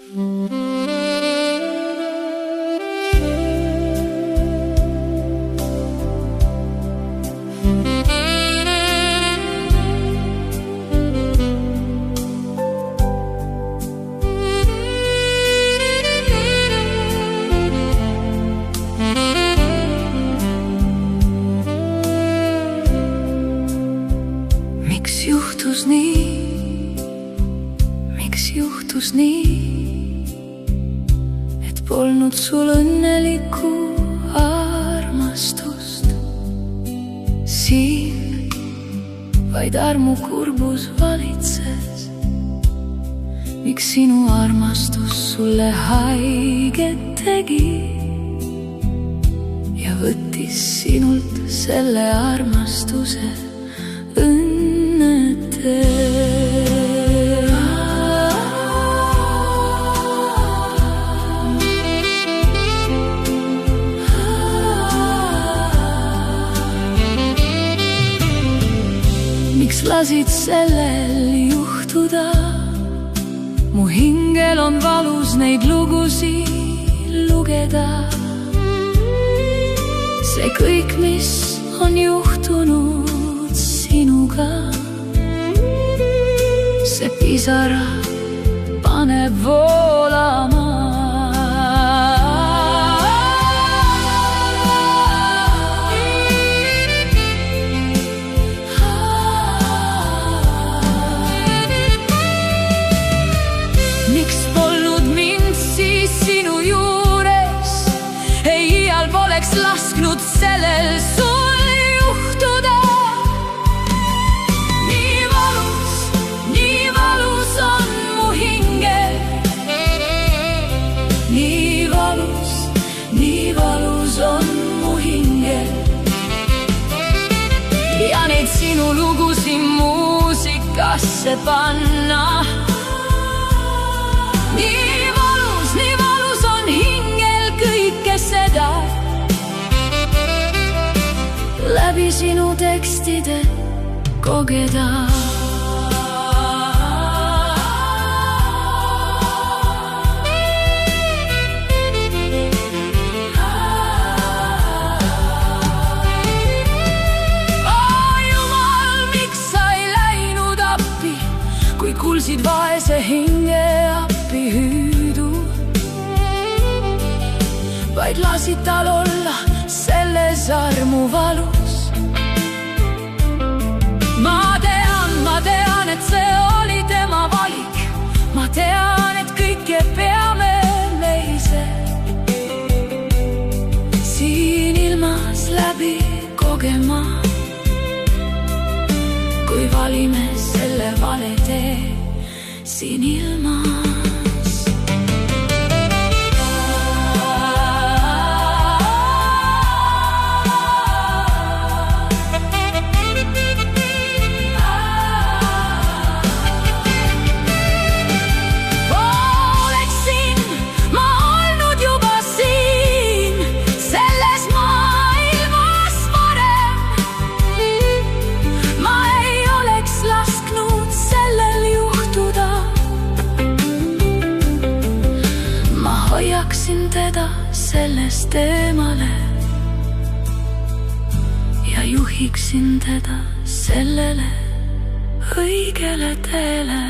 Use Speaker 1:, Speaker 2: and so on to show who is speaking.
Speaker 1: Miks juhtus nii, et polnud sul õnnelikku armastust? Siin vaid armu kurbus valitses. Miks sinu armastus sulle haiget tegi ja võttis sinult selle armastuse õnnetee? Miks lasid sellel juhtuda? Mu hingel on valus neid lugusid lugeda. See kõik, mis on juhtunud sinuga, see pisara paneb voolama. Miks polnud mind siis sinu juures? Ei iial poleks lasknud sellel sul juhtuda. Nii valus on mu hingel. Nii valus on mu hingel. Ja neid sinu lugusid muusikasse panna. Nii valus on hingel kõike seda läbi sinu tekstide kogeda. Jumal, miks sa ei läinud appi, kui kuulsid vaese hinge appi hüüdu, vaid lasid tal olla selles armuvalus. Ma tean, et see oli tema valik. Ma tean, et kõike peame me ise siin ilmas läbi kogema. Kui valime selle vale tee siin ilmas. Hoiaksin teda sellest eemale ja juhiksin teda sellele õigele teele.